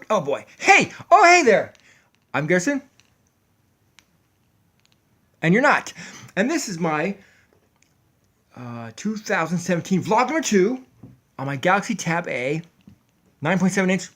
Oh boy. Hey! Oh, hey there! I'm Garrison. And you're not. And this is my 2017 vlog number 2 on my Galaxy Tab A 9.7-inch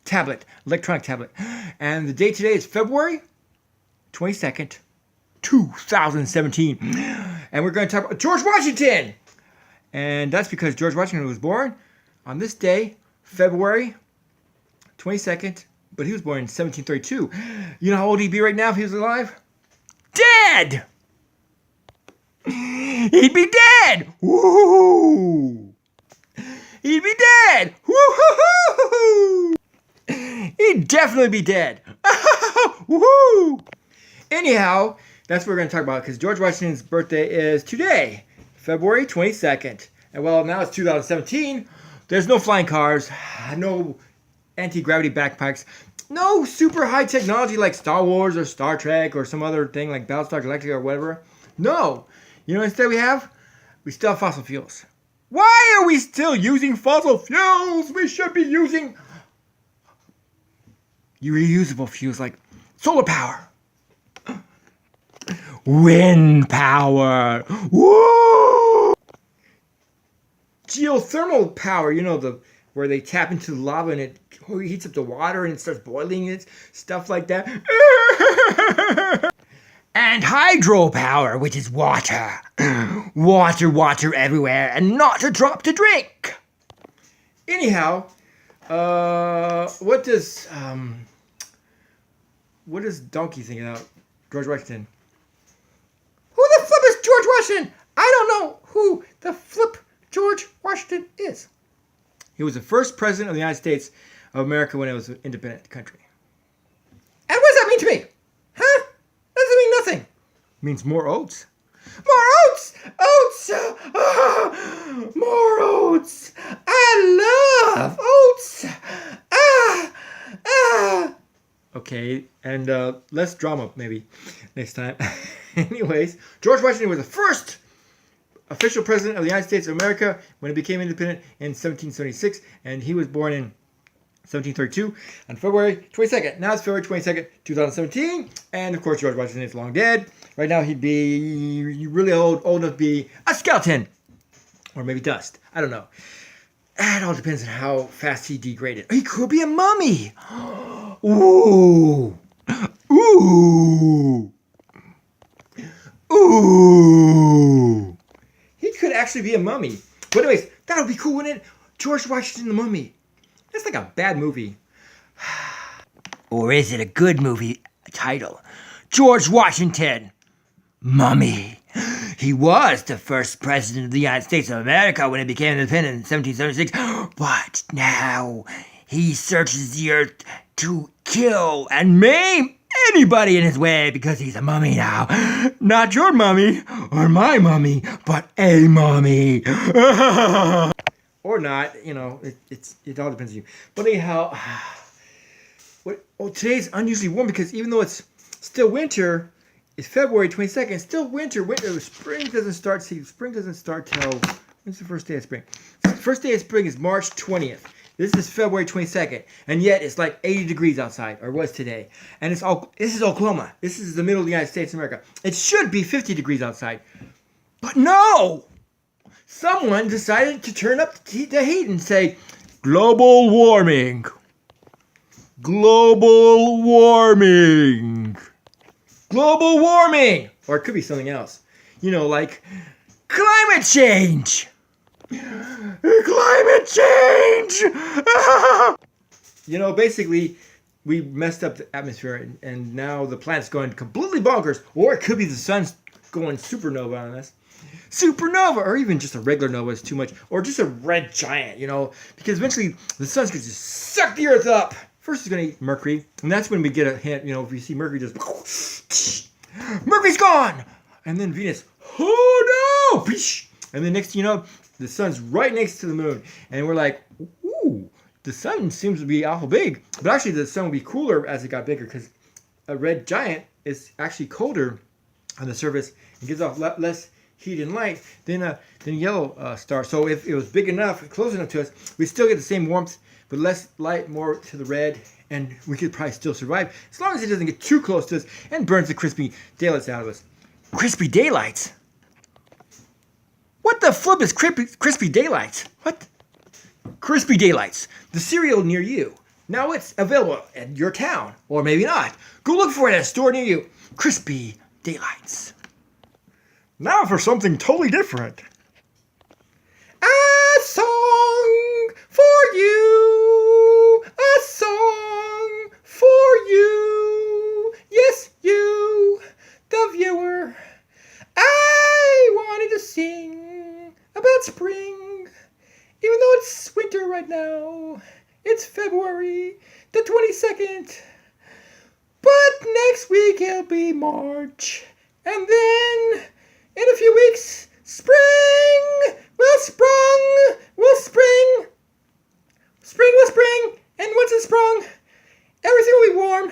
tablet, electronic tablet. And the date today is February 22nd, 2017. And we're going to talk about George Washington. And that's because George Washington was born on this day, February 22nd, but he was born in 1732. You know how old he'd be right now if he was alive? Dead! He'd be dead! Woo! He'd be dead! Woo-hoo-hoo! He'd definitely be dead! Woo-hoo! Anyhow, that's what we're going to talk about because George Washington's birthday is today, February 22nd. And well, now it's 2017. There's no flying cars, no anti-gravity backpacks, no super high technology like Star Wars or Star Trek or some other thing like Battlestar Galactica or whatever. No. You know what instead we have? We still have fossil fuels. Why are we still using fossil fuels? We should be using reusable fuels like solar power, wind power, woo! Geothermal power, you know, where they tap into the lava and it heats up the water and it starts boiling it, stuff like that. And hydropower, which is water. Water everywhere and not a drop to drink. Anyhow, what does Donkey think about George Washington? Who the flip is George Washington? I don't know who the flip George Washington is. He was the first president of the United States of America when it was an independent country. And what does that mean to me? Huh? That doesn't mean nothing. It means more oats. More oats! Oats! More oats! I love oats! Okay, and less drama maybe next time. Anyways, George Washington was the first official president of the United States of America when it became independent in 1776, and he was born in 1732 on February 22nd. Now it's February 22nd, 2017, and of course George Washington is long dead. Right now he'd be really old enough to be a skeleton, or maybe dust. I don't know. It all depends on how fast he degraded. He could be a mummy. Ooh, ooh, ooh. He could actually be a mummy. But anyways, that would be cool, wouldn't it? George Washington the Mummy. That's like a bad movie. Or is it a good movie title? George Washington, Mummy. He was the first president of the United States of America when it became independent in 1776. But now he searches the earth to kill and maim anybody in his way because he's a mummy now. Not your mummy or my mummy, but a mummy. Or not, you know, it all depends on you. But anyhow, today's unusually warm because even though it's still winter, it's February 22nd, it's still winter. Spring doesn't start. See, spring doesn't start till, when's the first day of spring? The first day of spring is March 20th. This is February 22nd, and yet it's like 80 degrees outside, or was today. And this is Oklahoma. This is the middle of the United States of America. It should be 50 degrees outside. But no! Someone decided to turn up the heat and say, global warming. Global warming. Global warming. Or it could be something else. You know, like climate change. Climate change! You know, basically, we messed up the atmosphere and now the planet's going completely bonkers. Or it could be the sun's going supernova on us. Supernova, or even just a regular nova is too much, or just a red giant, you know, because eventually the sun's going to just suck the earth up. First it's going to eat Mercury, and that's when we get a hint, you know, if you see Mercury just, Mercury's gone! And then Venus, oh no! And then next thing you know, the sun's right next to the moon, and we're like, ooh, the sun seems to be awful big, but actually the sun will be cooler as it got bigger, because a red giant is actually colder on the surface and gives off less heat and light than yellow star. So if it was big enough, close enough to us, we'd still get the same warmth, but less light, more to the red, and we could probably still survive as long as it doesn't get too close to us and burns the crispy daylights out of us. Crispy daylights? What the flip is crispy daylights? What? Crispy Daylights, the cereal near you. Now it's available at your town, or maybe not. Go look for it at a store near you. Crispy Daylights. Now for something totally different. A song for you. A song for you. Yes, you, the viewer. I wanted to sing about spring. Even though it's winter right now, it's February the 22nd. But next week it'll be March. And then, in a few weeks, spring will sprung, will spring. Spring will spring. And once it's sprung, everything will be warm.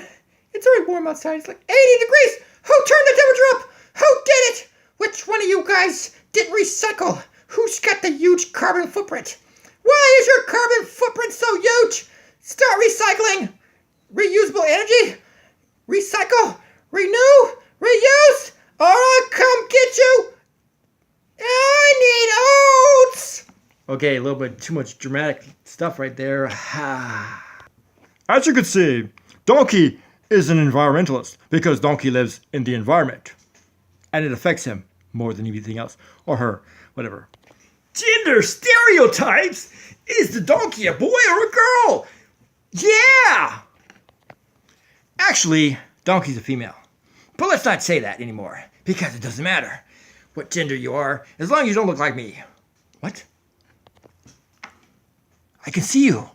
It's already warm outside. It's like 80 degrees. Who turned the temperature up? Who did it? Which one of you guys didn't recycle? Who's got the huge carbon footprint? Why is your carbon footprint so huge? Start recycling. Reusable energy. Recycle. Renew. Reuse. Or I'll come get you. I need oats. Okay, a little bit too much dramatic stuff right there. As you can see, Donkey is an environmentalist because Donkey lives in the environment. And it affects him more than anything else. Or her. Whatever. Gender stereotypes? Is the donkey a boy or a girl? Yeah! Actually, donkey's a female. But let's not say that anymore, because it doesn't matter what gender you are, as long as you don't look like me. What? I can see you.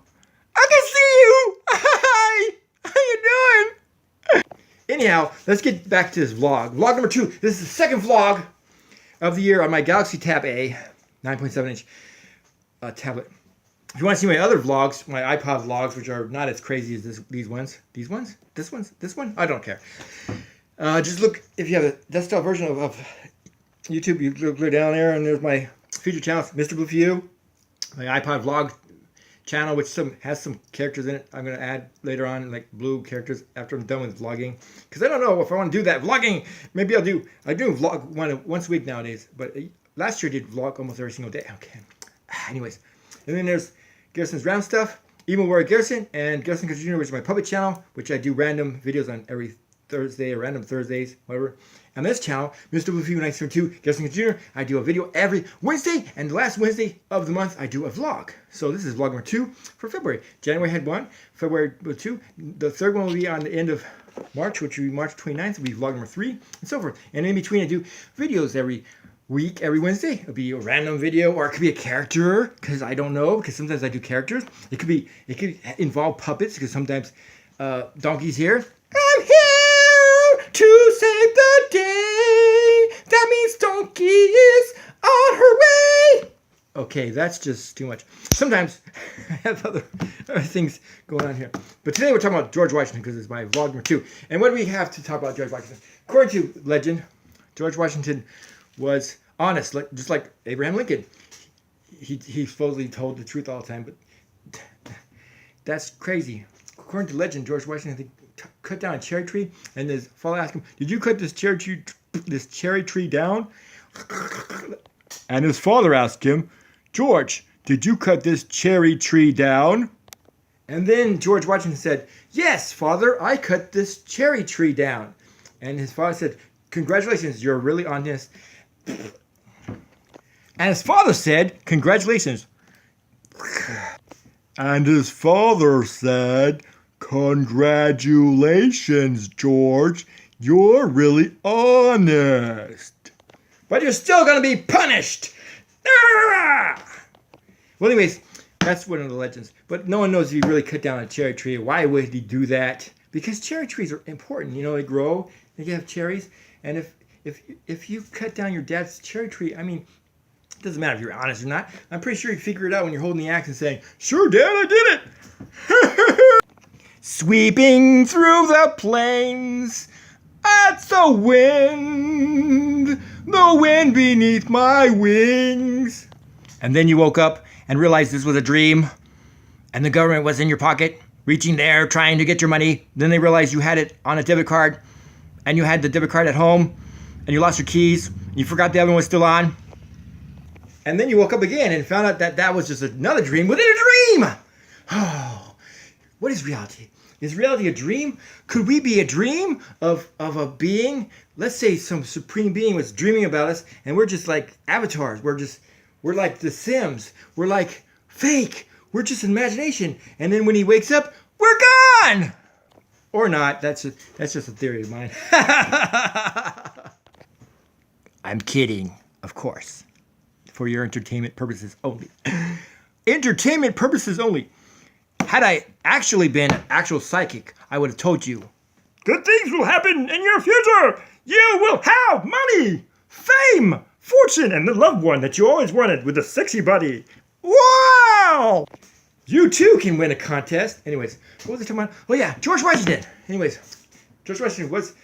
I can see you! Hi! How you doing? Anyhow, let's get back to this vlog. Vlog number 2. This is the second vlog of the year on my Galaxy Tab A 9.7-inch tablet. If you want to see my other vlogs, my iPod vlogs, which are not as crazy as these ones. These ones? This one? I don't care. Just look, if you have a desktop version of YouTube, you look down there, and there's my featured channels, Mr. Blue for You, my iPod vlog channel, which has some characters in it. I'm going to add later on, like blue characters, after I'm done with vlogging. Because I don't know if I want to do that. Vlogging, maybe I do vlog once a week nowadays, but last year I did vlog almost every single day. Okay. Anyways. And then there's Garrison's Round Stuff, Evil Warrior Garrison, and Garrison Jr., which is my puppet channel, which I do random videos on every Thursday or random Thursdays, whatever. And this channel, Mr. Blue 972, Garrison Jr., I do a video every Wednesday, and the last Wednesday of the month, I do a vlog. So this is vlog number 2 for February. January had 1, February 2. The third one will be on the end of March, which will be March 29th, will be vlog number 3, and so forth. And in between, I do videos every week, every Wednesday. It'll be a random video, or it could be a character, because I don't know, because sometimes I do characters. It could involve puppets, because sometimes Donkey's here. I'm here to save the day. That means Donkey is on her way. Okay, that's just too much. Sometimes I have other things going on here. But today we're talking about George Washington, because it's my vlog number 2. And what do we have to talk about George Washington? According to legend, George Washington was honest, just like Abraham Lincoln. He supposedly told the truth all the time, but that's crazy. According to legend, George Washington cut down a cherry tree, and his father asked him, "Did you cut this cherry tree down?" And his father asked him, "George, did you cut this cherry tree down?" And then George Washington said, "Yes, father, I cut this cherry tree down." And his father said, "Congratulations, you're really honest." And his father said, "Congratulations." And his father said, "Congratulations, George. You're really honest. But you're still going to be punished." Well, anyways, that's one of the legends. But no one knows if he really cut down a cherry tree. Why would he do that? Because cherry trees are important. You know, they grow, they have cherries. And if you cut down your dad's cherry tree, I mean, it doesn't matter if you're honest or not. I'm pretty sure you figure it out when you're holding the axe and saying, "Sure, Dad, I did it." Sweeping through the plains, that's the wind The wind beneath my wings. And then you woke up and realized this was a dream, and the government was in your pocket, reaching there, trying to get your money. Then they realized you had it on a debit card, and you had the debit card at home, and you lost your keys. You forgot the oven was still on. And then you woke up again and found out that that was just another dream within a dream. Oh, what is reality? Is reality a dream? Could we be a dream of a being? Let's say some supreme being was dreaming about us, and we're just like avatars. We're like the Sims. We're like fake. We're just an imagination. And then when he wakes up, we're gone. Or not. That's just a theory of mine. I'm kidding, of course. For your entertainment purposes only. Entertainment purposes only. Had I actually been an actual psychic, I would have told you, good things will happen in your future. You will have money, fame, fortune, and the loved one that you always wanted with a sexy body. Wow! You too can win a contest. Anyways, what was I talking about? Oh yeah, George Washington. Anyways, George Washington was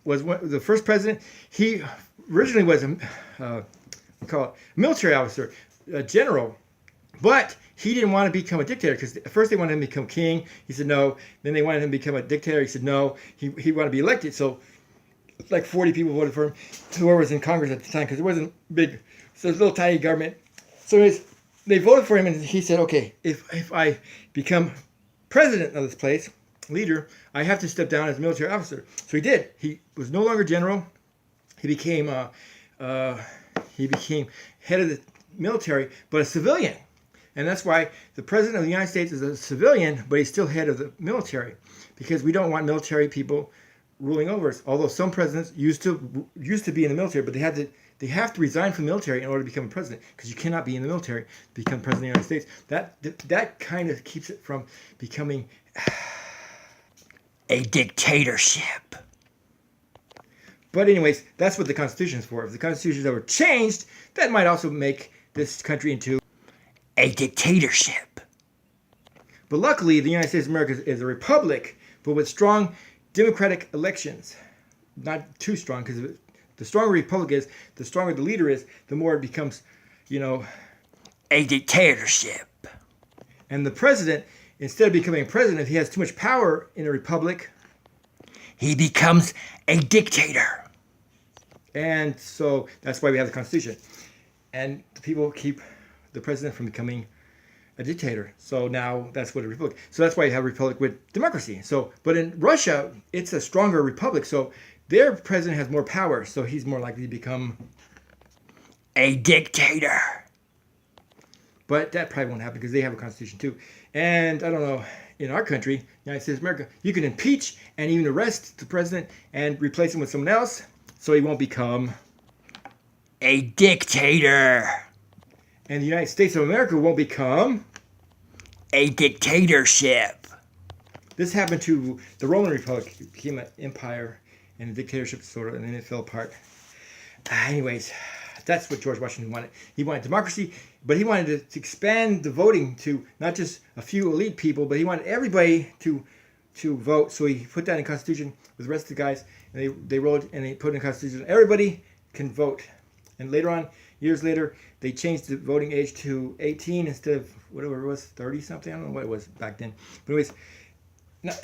the first president. He originally was a military officer, a general, but he didn't want to become a dictator because at first they wanted him to become king. He said no. Then they wanted him to become a dictator. He said no. He wanted to be elected. So like 40 people voted for him, whoever was in Congress at the time, because it wasn't big. So it was a little tiny government. So they voted for him, and he said, okay, if I become president of this place, leader, I have to step down as a military officer. So he did. He was no longer general. He became head of the military, but a civilian. And that's why the president of the United States is a civilian, but he's still head of the military, because we don't want military people ruling over us. Although some presidents used to be in the military, but they have to resign from the military in order to become a president, because you cannot be in the military to become president of the United States. That kind of keeps it from becoming a dictatorship. But anyways, that's what the Constitution is for. If the Constitution is ever changed, that might also make this country into a dictatorship. But luckily, the United States of America is a republic, but with strong democratic elections. Not too strong, because the stronger a republic is, the stronger the leader is, the more it becomes, a dictatorship. And the president, instead of becoming president, if he has too much power in a republic, he becomes a dictator. And so that's why we have the Constitution. And the people keep the president from becoming a dictator. So now that's what a republic. So that's why you have a republic with democracy. But in Russia, it's a stronger republic. So their president has more power. So he's more likely to become a dictator. But that probably won't happen because they have a constitution too. And I don't know, in our country, United States of America, you can impeach and even arrest the president and replace him with someone else so he won't become a dictator. And the United States of America won't become a dictatorship. This happened to the Roman Republic. It became an empire and a dictatorship sort of, and then it fell apart. Anyways, that's what George Washington wanted. He wanted democracy, but he wanted to expand the voting to not just a few elite people, but he wanted everybody to vote. So he put that in the Constitution with the rest of the guys, and they wrote and they put in the Constitution, everybody can vote. And later on, years later, they changed the voting age to 18 instead of whatever it was, 30 something. I don't know what it was back then. But anyways,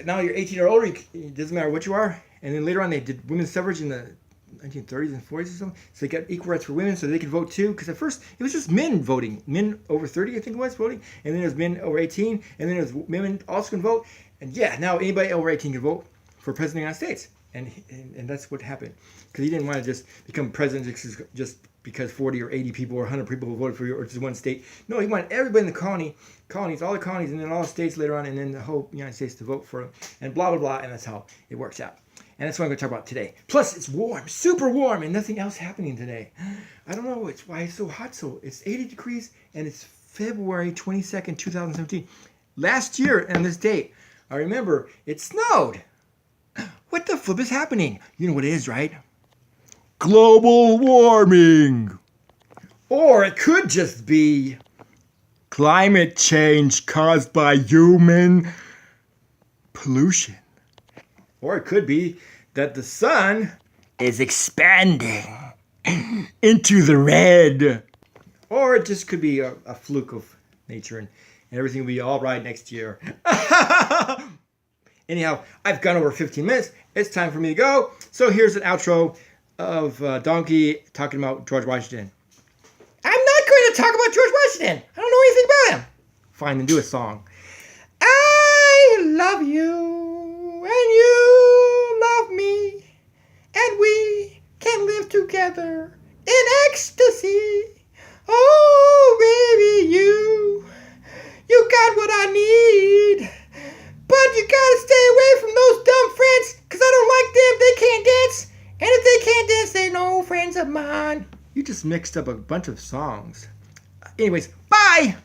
now you're 18 or older. It doesn't matter what you are. And then later on, they did women's suffrage in the 1930s and 40s or something. So they got equal rights for women so they could vote too. Because at first, it was just men voting. Men over 30, I think it was, voting. And then there was men over 18. And then there was women also can vote. And yeah, now anybody over 18 can vote for president of the United States. And that's what happened. Because he didn't want to just become president just because 40 or 80 people or 100 people voted for you or just one state. No, he wanted everybody in the colonies, all the colonies, and then all the states later on, and then the whole United States to vote for him. And blah, blah, blah. And that's how it works out. And that's what I'm going to talk about today. Plus, it's warm, super warm, and nothing else happening today. I don't know why it's so hot. So it's 80 degrees, and it's February 22nd, 2017. Last year on this date, I remember it snowed. What the flip is happening? You know what it is, right? Global warming. Or it could just be climate change caused by human pollution. Or it could be that the sun is expanding. into the red. Or it just could be a fluke of nature and everything will be all right next year. Anyhow, I've gone over 15 minutes. It's time for me to go. So here's an outro of Donkey talking about George Washington. I'm not going to talk about George Washington. I don't know anything about him. Fine, then do a song. I love you, and you love me, and we can live together in ecstasy. Oh, baby, you got what I need. But you gotta stay away from those dumb friends, because I don't like them. They can't dance. And if they can't dance, they're no friends of mine. You just mixed up a bunch of songs. Anyways, bye!